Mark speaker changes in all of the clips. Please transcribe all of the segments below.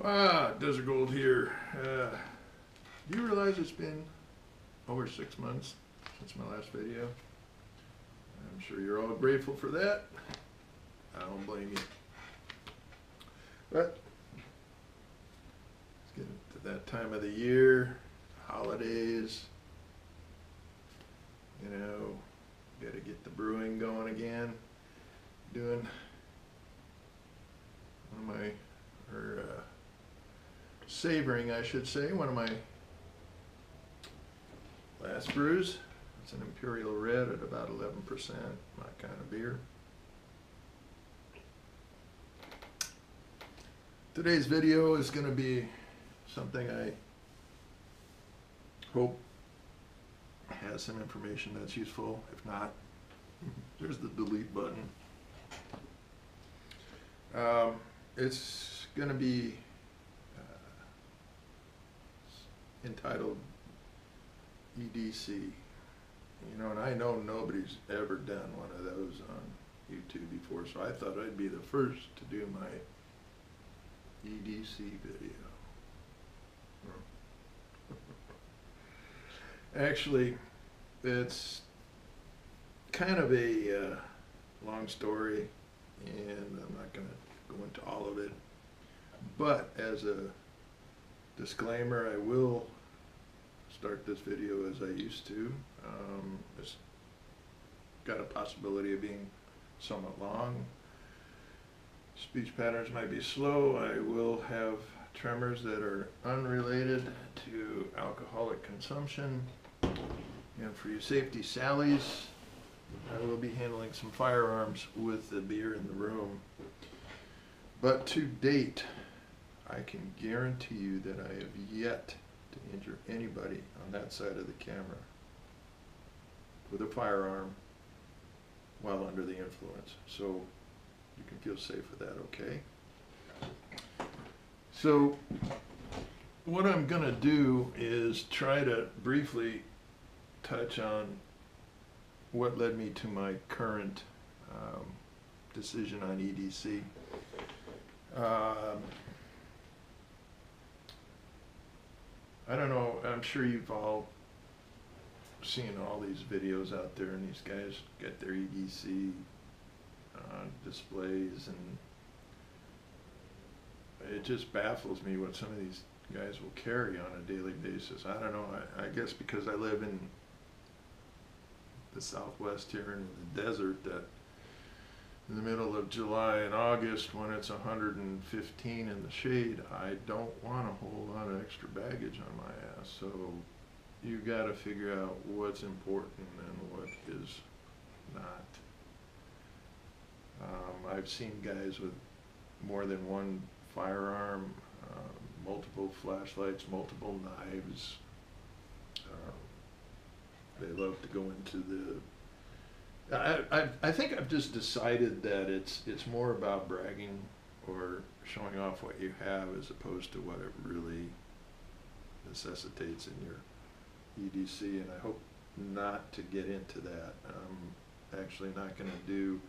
Speaker 1: Desert Gold here. Do you realize it's been over 6 months since my last video? I'm sure you're all grateful for that. I don't blame you. But let's get into that time of the year, holidays. You know, got to get the brewing going again. Doing one of my, savoring, I should say, one of my last brews. It's an Imperial Red at about 11%, my kind of beer. Today's video is going to be something I hope has some information that's useful. If not, there's the delete button. It's going to be entitled EDC. You know, and I know nobody's ever done one of those on YouTube before, so I thought I'd be the first to do my EDC video. Actually, it's kind of a long story, and I'm not going to go into all of it, but as a disclaimer, I will start this video as I used to. It's got a possibility of being somewhat long. Speech patterns might be slow. I will have tremors that are unrelated to alcoholic consumption. And for you safety Sallies, I will be handling some firearms with the beer in the room. But to date, I can guarantee you that I have yet to injure anybody on that side of the camera with a firearm while under the influence. So you can feel safe with that, okay? So what I'm going to do is try to briefly touch on what led me to my current decision on EDC. I don't know, I'm sure you've all seen all these videos out there, and these guys get their EDC displays, and it just baffles me what some of these guys will carry on a daily basis. I don't know, I guess because I live in the Southwest here in the desert, that in the middle of July and August, when it's 115 in the shade, I don't want a whole lot of extra baggage on my ass. So you got to figure out what's important and what is not. I've seen guys with more than one firearm, multiple flashlights, multiple knives. They love to go into the... I think I've just decided that it's more about bragging or showing off what you have as opposed to what it really necessitates in your EDC, and I hope not to get into that. I'm actually not going to do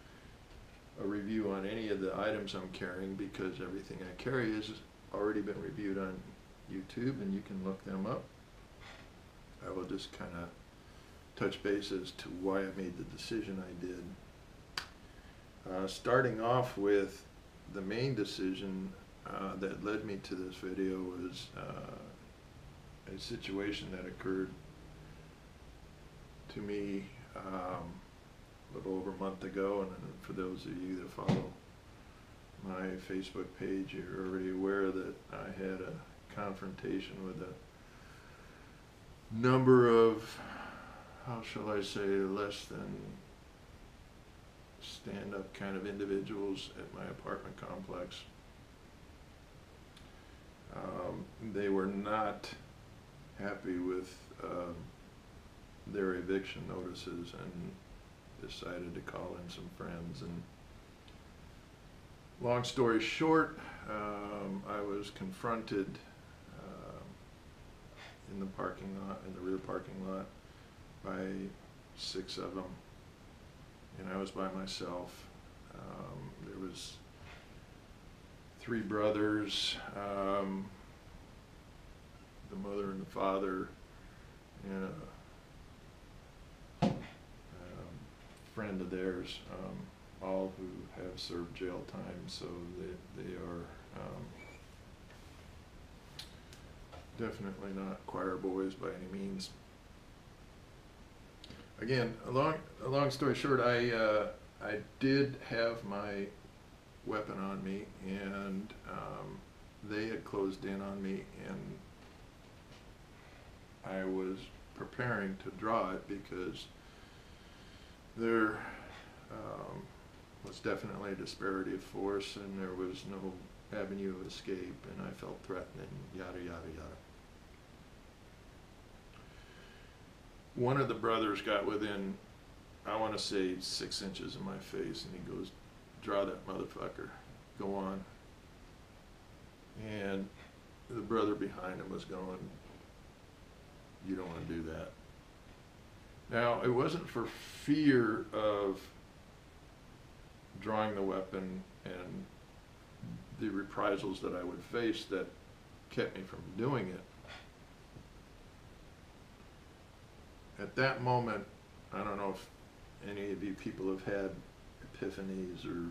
Speaker 1: a review on any of the items I'm carrying because everything I carry has already been reviewed on YouTube, and you can look them up. I will just kind of touch base as to why I made the decision I did. Starting off with the main decision that led me to this video was a situation that occurred to me a little over a month ago, and for those of you that follow my Facebook page, you're already aware that I had a confrontation with a number of, how shall I say, less than stand-up kind of individuals at my apartment complex. They were not happy with their eviction notices and decided to call in some friends. And long story short, I was confronted in the parking lot, in the rear parking lot, by 6 of them, and I was by myself. There was three brothers, the mother and the father, and a friend of theirs, all who have served jail time, so they are definitely not choir boys by any means. Again, a long story short, I did have my weapon on me, and they had closed in on me, and I was preparing to draw it because there was definitely a disparity of force, and there was no avenue of escape, and I felt threatened, and yada yada yada. One of the brothers got within, I want to say, 6 inches of my face, and he goes, "Draw that motherfucker, go on." And the brother behind him was going, "You don't want to do that." Now, it wasn't for fear of drawing the weapon and the reprisals that I would face that kept me from doing it. At that moment, I don't know if any of you people have had epiphanies or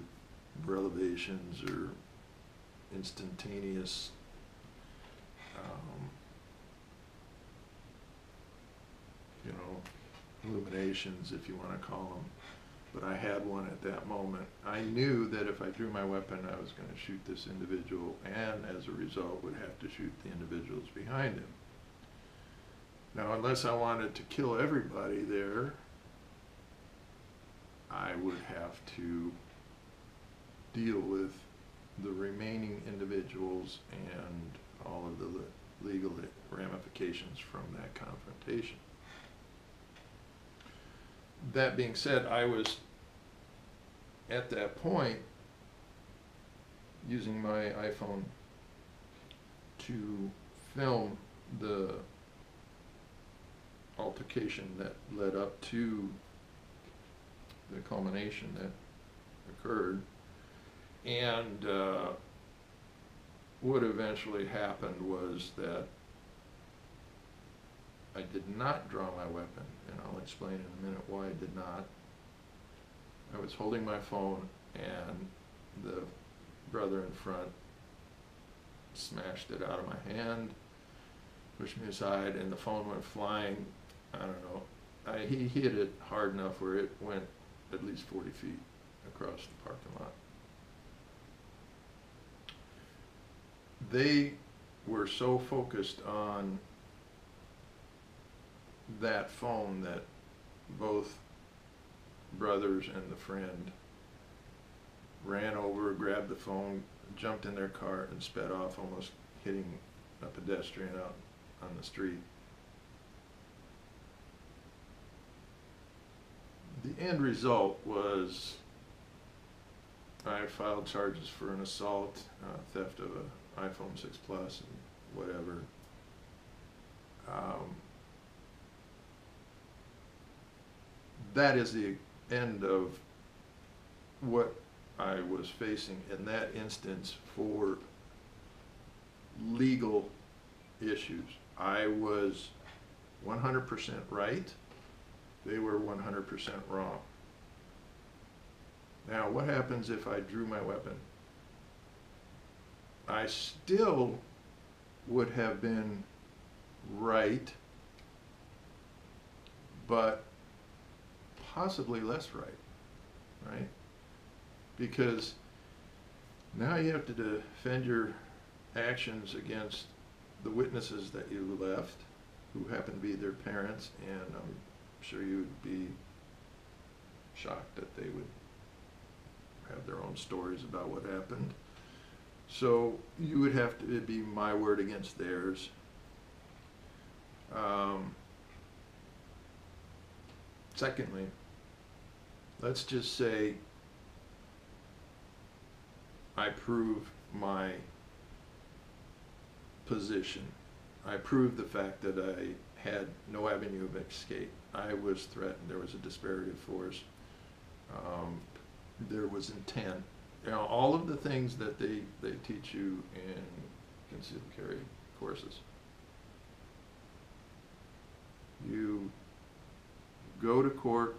Speaker 1: revelations or instantaneous illuminations, if you want to call them, but I had one at that moment. I knew that if I drew my weapon, I was going to shoot this individual, and as a result would have to shoot the individuals behind him. Now, unless I wanted to kill everybody there, I would have to deal with the remaining individuals and all of the legal ramifications from that confrontation. That being said, I was at that point using my iPhone to film the altercation that led up to the culmination that occurred, and what eventually happened was that I did not draw my weapon, and I'll explain in a minute why I did not. I was holding my phone, and the brother in front smashed it out of my hand, pushed me aside, and the phone went flying. I don't know. He hit it hard enough where it went at least 40 feet across the parking lot. They were so focused on that phone that both brothers and the friend ran over, grabbed the phone, jumped in their car, and sped off, almost hitting a pedestrian out on the street. The end result was I filed charges for an assault, theft of an iPhone 6 Plus, and whatever. That is the end of what I was facing in that instance for legal issues. I was 100% right. They were 100% wrong. Now, what happens if I drew my weapon? I still would have been right, but possibly less right? Because now you have to defend your actions against the witnesses that you left, who happen to be their parents, and I'm sure you'd be shocked that they would have their own stories about what happened. So you would have to be my word against theirs. Secondly, let's just say I prove my position. I proved the fact that I had no avenue of escape. I was threatened. There was a disparity of force. There was intent. you know, all of the things that they teach you in concealed carry courses. You go to court,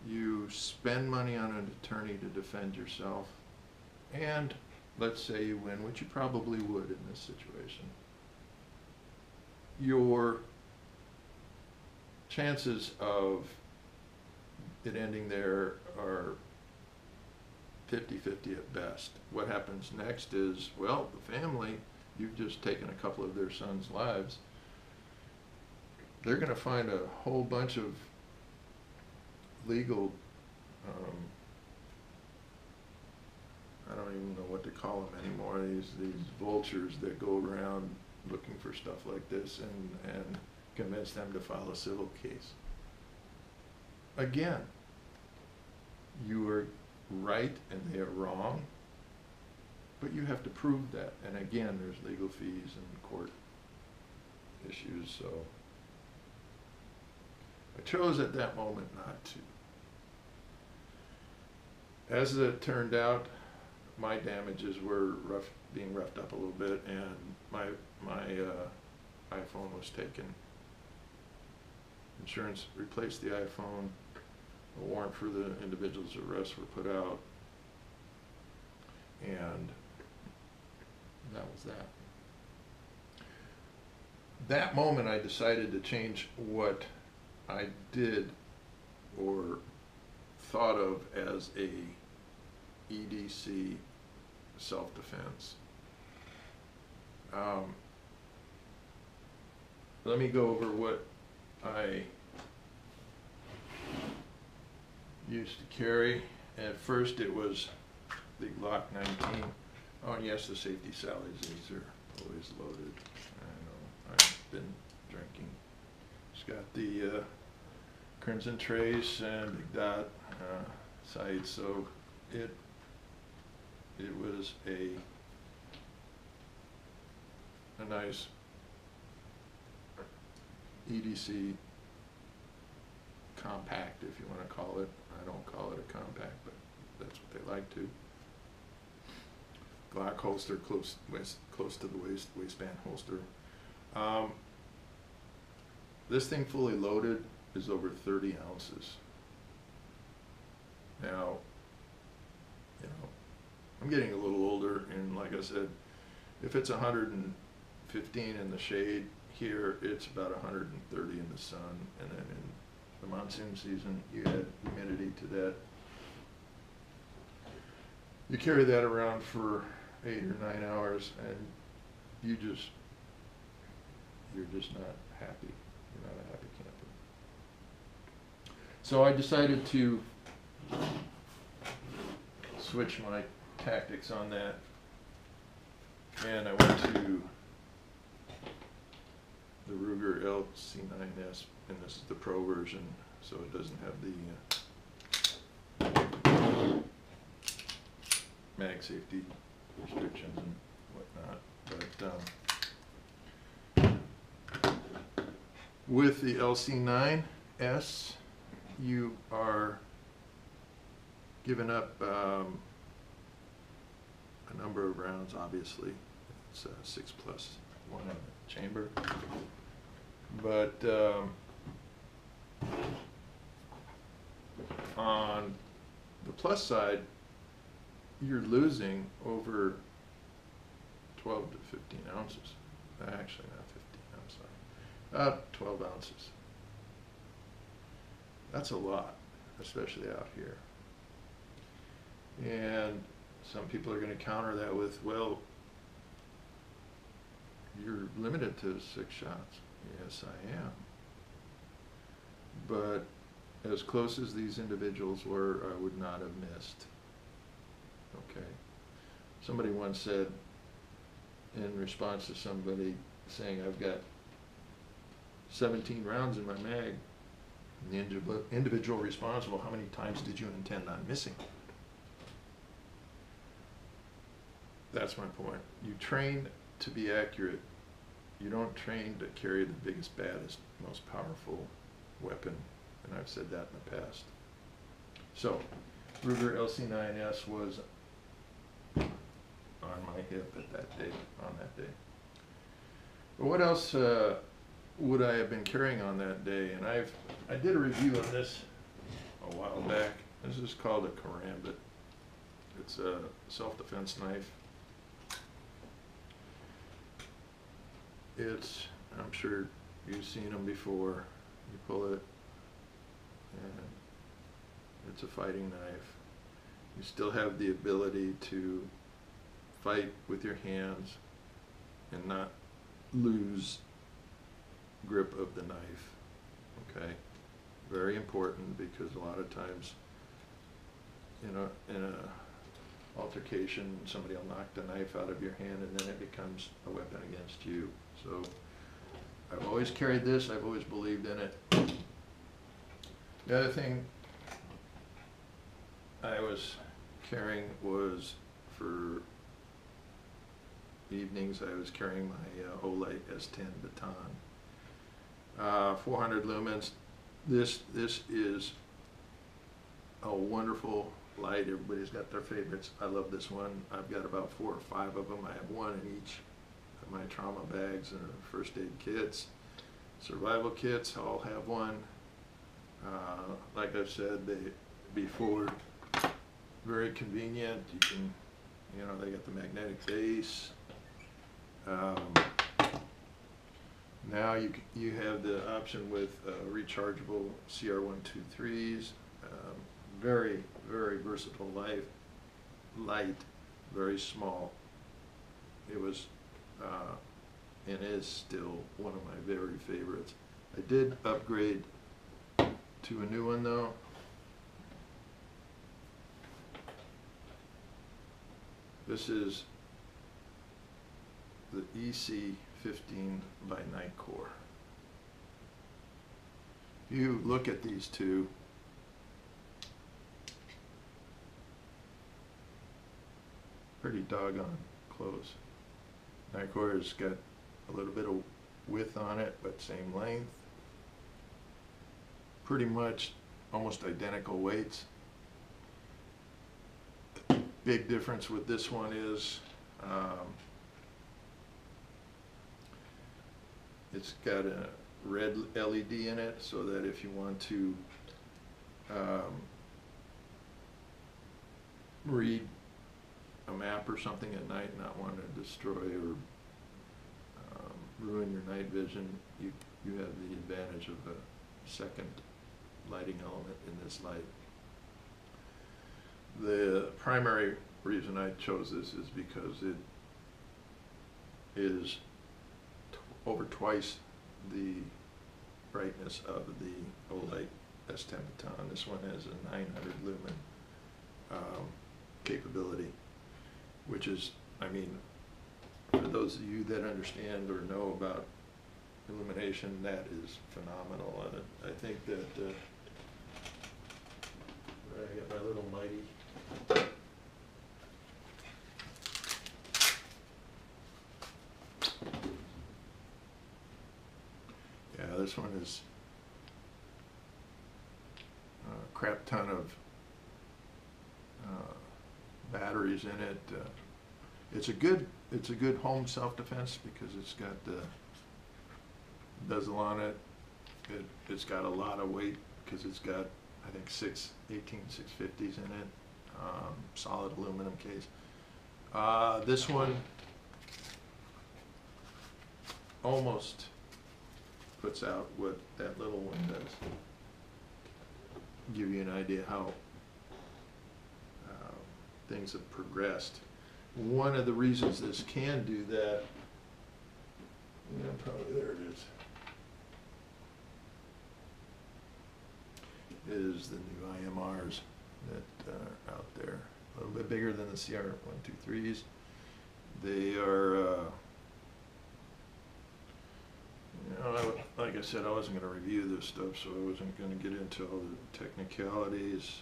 Speaker 1: you spend money on an attorney to defend yourself, and let's say you win, which you probably would in this situation. Your chances of it ending there are 50-50 at best. What happens next is, well, the family, you've just taken a couple of their sons' lives. They're going to find a whole bunch of legal, I don't even know what to call them anymore, these vultures that go around looking for stuff like this and convince them to file a civil case. Again, you are right and they are wrong, but you have to prove that. And again, there's legal fees and court issues, so I chose at that moment not to. As it turned out, my damages were being roughed up a little bit, and my iPhone was taken. Insurance replaced the iPhone. A warrant for the individual's arrest were put out, and that was that. That moment I decided to change what I did or thought of as a EDC self-defense. Let me go over what I used to carry. At first it was the Glock 19. Oh, and yes, the safety sallies, these are always loaded. I know, I've been drinking. It's got the Crimson Trace and Big Dot sights, so it was a nice EDC compact, if you want to call it. I don't call it a compact, but that's what they like to. Glock holster, close to the waistband holster. This thing fully loaded is over 30 ounces. Now, you know, I'm getting a little older, and like I said, if it's 115 in the shade here, it's about 130 in the sun, and then in the monsoon season, you add humidity to that. You carry that around for 8 or 9 hours, and you're just not happy. You're not a happy camper. So I decided to switch my tactics on that, and I went to the Ruger LC9S, and this is the Pro version, so it doesn't have the mag safety restrictions and whatnot. But with the LC9S, you are giving up a number of rounds. Obviously, it's 6+1 in the chamber, but on the plus side, you're losing over 12 to 15 ounces. Actually, not 15, I'm sorry. About 12 ounces. That's a lot, especially out here. And some people are going to counter that with, well, you're limited to 6 shots. Yes, I am. But as close as these individuals were, I would not have missed. Okay. Somebody once said, in response to somebody saying, I've got 17 rounds in my mag, and the individual responds, well, how many times did you intend on missing? That's my point. You train to be accurate. You don't train to carry the biggest, baddest, most powerful weapon, and I've said that in the past. So, Ruger LC9S was on my hip at that day, But what else would I have been carrying on that day? And I did a review on this a while back. This is called a karambit. It's a self-defense knife. I'm sure you've seen them before. You pull it, and it's a fighting knife. You still have the ability to fight with your hands and not lose grip of the knife. Okay? Very important, because a lot of times, in a altercation, somebody will knock the knife out of your hand and then it becomes a weapon against you. So I've always carried this, I've always believed in it. The other thing I was carrying was, for evenings, I was carrying my Olight S10 baton. 400 lumens. This is a wonderful light. Everybody's got their favorites. I love this one. I've got about 4 or 5 of them. I have one in each of my trauma bags and first aid kits. Survival kits all have one. Like I've said before, very convenient. You can, they got the magnetic base. Now you have the option with rechargeable CR123s. Very, very versatile light, very small. It was and is still one of my very favorites. I did upgrade to a new one though. This is the EC15 by Nightcore. If you look at these two, pretty doggone close. Nightcore has got a little bit of width on it, but same length. Pretty much almost identical weights. Big difference with this one is it's got a red LED in it, so that if you want to read a map or something at night, not want to destroy or ruin your night vision, you have the advantage of a second lighting element in this light. The primary reason I chose this is because it is over twice the brightness of the Olight S10 baton. This one has a 900 lumen capability, which is, for those of you that understand or know about illumination, that is phenomenal. I think that I got my little mighty. Yeah, this one is a crap ton of batteries in it. It's a good home self-defense because it's got the bezel on it. It's got a lot of weight because it's got, I think, 18 650s in it. Solid aluminum case. This one almost puts out what that little one does. Give you an idea how things have progressed. One of the reasons this can do that, probably there it is the new IMRs that are out there. A little bit bigger than the CR123s. They are, like I said, I wasn't going to review this stuff, so I wasn't going to get into all the technicalities.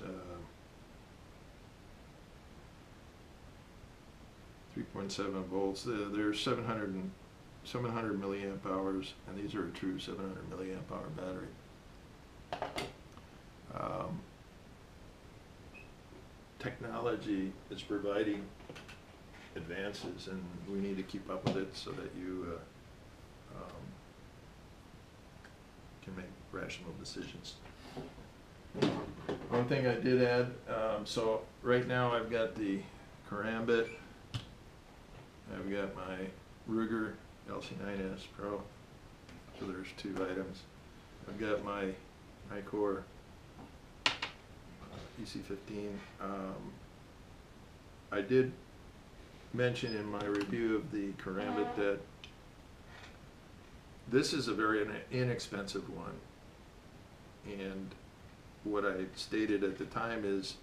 Speaker 1: 3.7 volts. They're 700 milliamp hours, and these are a true 700 milliamp hour battery. technology is providing advances, and we need to keep up with it so that you can make rational decisions. One thing I did add, so right now I've got the Karambit, I've got my Ruger LC9S Pro, so there's 2 items. I've got my Nicor EC15. I did mention in my review of the Karambit that this is a very inexpensive one, and what I stated at the time is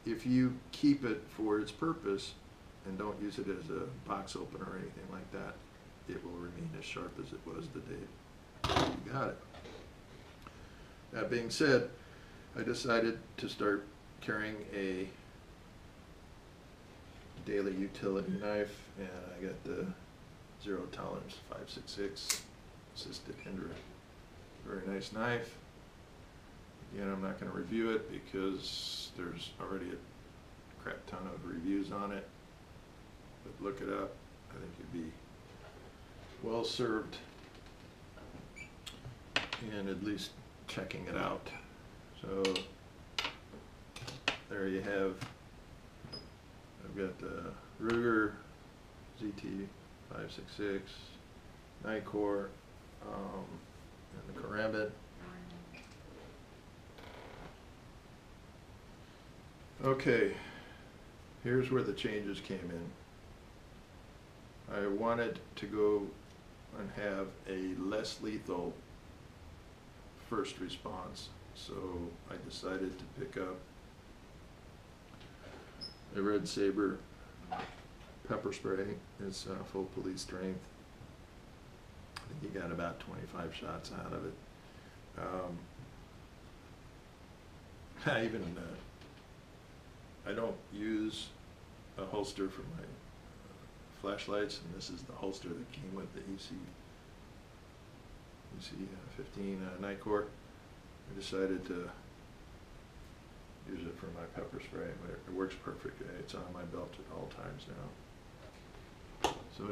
Speaker 1: if you keep it for its purpose and don't use it as a box opener or anything like that, it will remain as sharp as it was the day you got it. That being said, I decided to start carrying a daily utility knife, and I got the 0 tolerance 566 assisted hinder. Very nice knife. Again, I'm not going to review it because there's already a crap ton of reviews on it, but look it up. I think you'd be well served in at least checking it out. So there you have, I've got the Ruger ZT 566, Nicor, and the Karambit. Okay, here's where the changes came in. I wanted to go and have a less lethal first response, so I decided to pick up a Red Saber pepper spray. It's full police strength. I think you got about 25 shots out of it. I don't use a holster for my flashlights, and this is the holster that came with the EC15 Nicor. I decided to use it for my pepper spray, but it works perfect. It's on my belt at all times now. So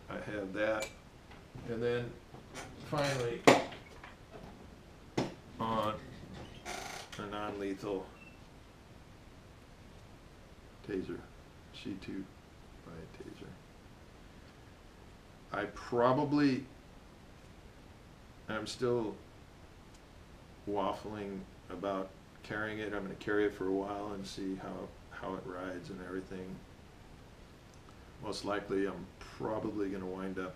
Speaker 1: I have that, and then finally on a non-lethal taser, C2 by taser. I'm still waffling about carrying it. I'm going to carry it for a while and see how it rides and everything. Most likely I'm probably going to wind up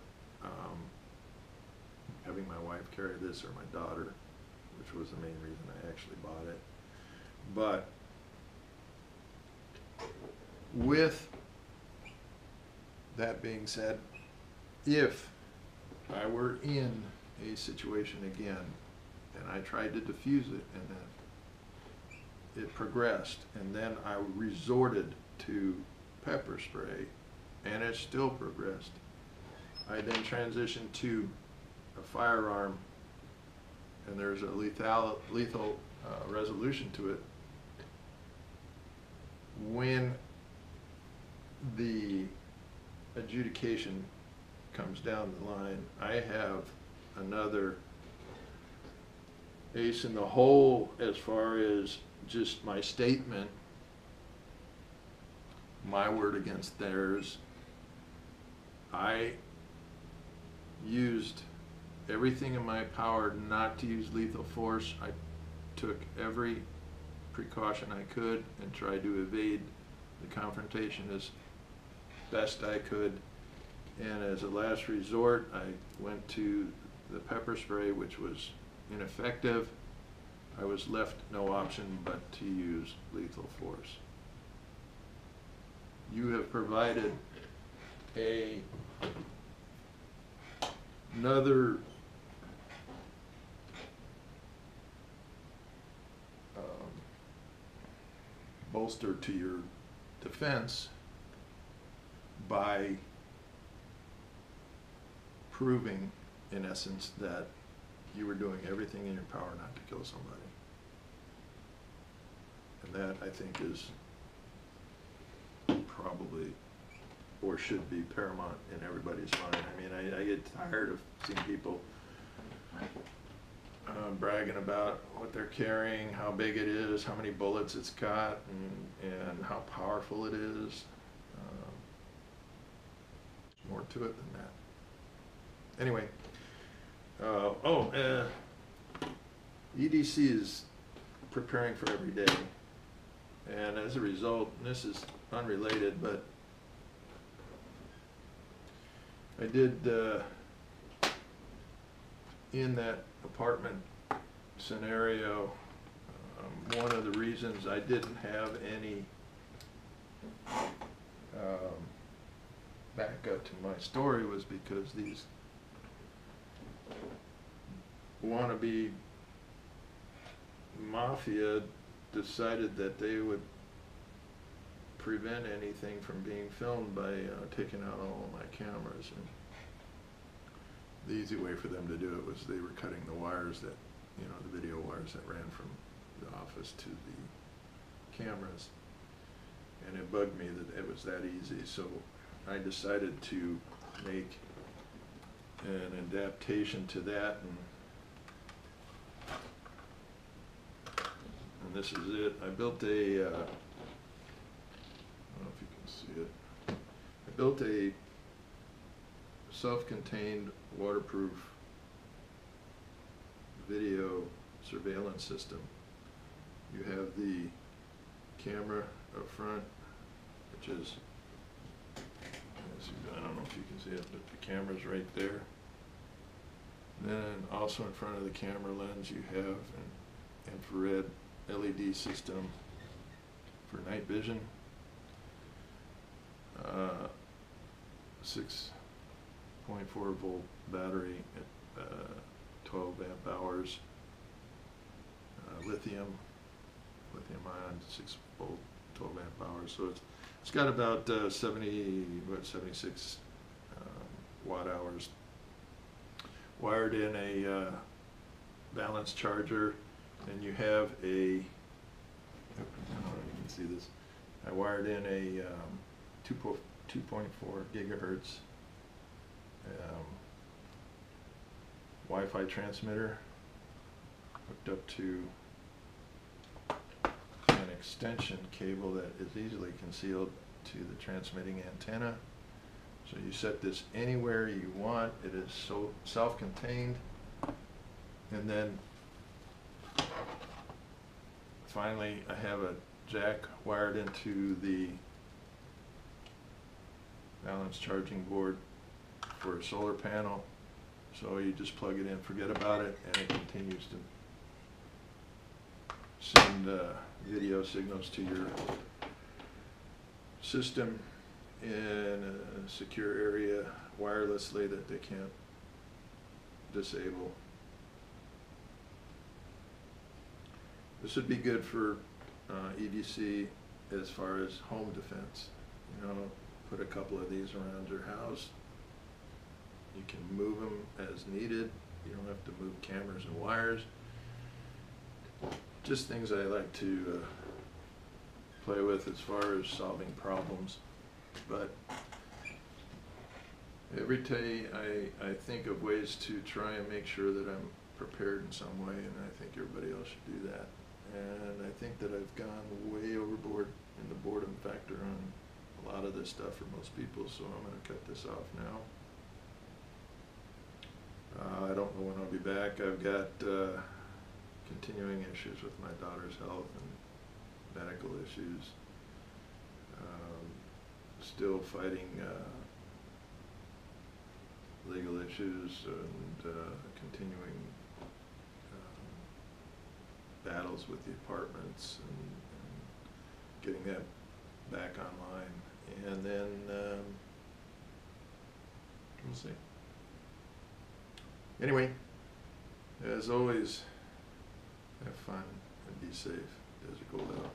Speaker 1: having my wife carry this, or my daughter, which was the main reason I actually bought it. But with that being said, if I were in a situation again and I tried to defuse it and then it progressed and then I resorted to pepper spray and it still progressed, I then transitioned to a firearm, and there's a lethal resolution to it. When the adjudication comes down the line, I have another ace in the hole as far as just my statement, my word against theirs. I used everything in my power not to use lethal force. I took every precaution I could and tried to evade the confrontation as best I could. And as a last resort, I went to the pepper spray, which was ineffective. I was left no option but to use lethal force. You have provided another bolster to your defense by proving, in essence, that you were doing everything in your power not to kill somebody. And that, I think, is probably, or should be, paramount in everybody's mind. I mean, I get tired of seeing people bragging about what they're carrying, how big it is, how many bullets it's got, and how powerful it is. There's more to it than that. Anyway, EDC is preparing for every day, and as a result, and this is unrelated, but I did in that apartment scenario, one of the reasons I didn't have any backup to my story was because these wannabe mafia decided that they would prevent anything from being filmed by taking out all of my cameras. And the easy way for them to do it was they were cutting the wires that, the video wires that ran from the office to the cameras. And it bugged me that it was that easy, so I decided to make an adaptation to that, and this is it. I built a, I don't know if you can see it, I built a self-contained waterproof video surveillance system. You have the camera up front, which is, I don't know if you can see it, but the camera's right there. Then also in front of the camera lens you have an infrared LED system for night vision, 6.4 volt battery at 12 amp hours, lithium ion, 6 volt, 12 amp hours. So it's got about 76 watt hours. Wired in a balance charger, and you have a, I don't know if you can see this, I wired in a 2.4 gigahertz Wi-Fi transmitter hooked up to an extension cable that is easily concealed to the transmitting antenna. So you set this anywhere you want. It is so self-contained. And then finally I have a jack wired into the balance charging board for a solar panel. So you just plug it in, forget about it, and it continues to send video signals to your system in a secure area wirelessly that they can't disable. This would be good for EDC as far as home defense. Put a couple of these around your house. You can move them as needed. You don't have to move cameras and wires. Just things I like to play with as far as solving problems. But every day I think of ways to try and make sure that I'm prepared in some way, and I think everybody else should do that. And I think that I've gone way overboard in the boredom factor on a lot of this stuff for most people, so I'm going to cut this off now. I don't know when I'll be back. I've got continuing issues with my daughter's health and medical issues. Still fighting legal issues and continuing battles with the apartments and getting that back online. And then we'll see. Anyway, as always, have fun and be safe. Desert Gold out.